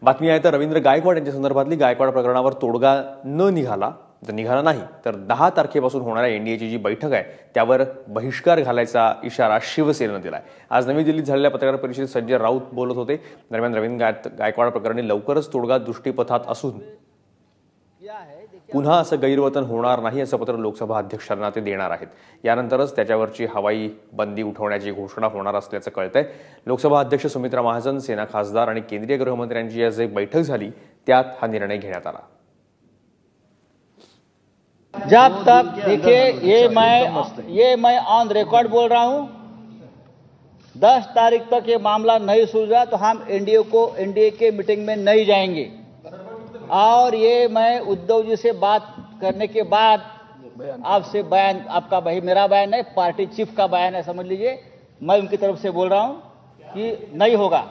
बातमी आहे तर रवींद्र गायकवाड यांच्या संदर्भातली गायकवाड प्रकरणावर तोडगा निघाला नाही तर 10 तारखेपासून होणाऱ्या एनडीएची जी बैठक आहे त्यावर बहिष्कार घालायचा इशारा शिवसेनेनं दिलाय। आज नवी दिल्लीत झालेल्या पत्रकार परिषदेत संजय राऊत बोलत होते। दरम्यान रवींद्र गायकवाड प्रकरणी लवकरच तोडगा दृष्टीपथात असून पुन्हा असं गैरवर्तन होणार नाही असं पत्र लोकसभा अध्यक्षांना ते देणार आहेत। यानंतरच त्याच्यावरची हवाई बंदी उठवण्याची घोषणा होणार असल्याचं कळतंय। लोकसभा अध्यक्ष सुमित्रा महाजन, सेना खासदार आणि केंद्रीय गृहमंत्र्यांची आज एक बैठक झाली, त्यात हा निर्णय घेण्यात आला। जब तक देखिए ये मैं ऑन रिकॉर्ड बोल रहा हूं, 10 तारीख तक ये मामला नहीं सुलझा तो हम एनडीए के मीटिंग में नहीं जाएंगे। और ये मैं उद्धव जी से बात करने के बाद आपसे बयान, आपका भाई मेरा बयान नहीं, पार्टी चीफ का बयान है, समझ लीजिए। मैं उनकी तरफ से बोल रहा हूं कि नहीं होगा।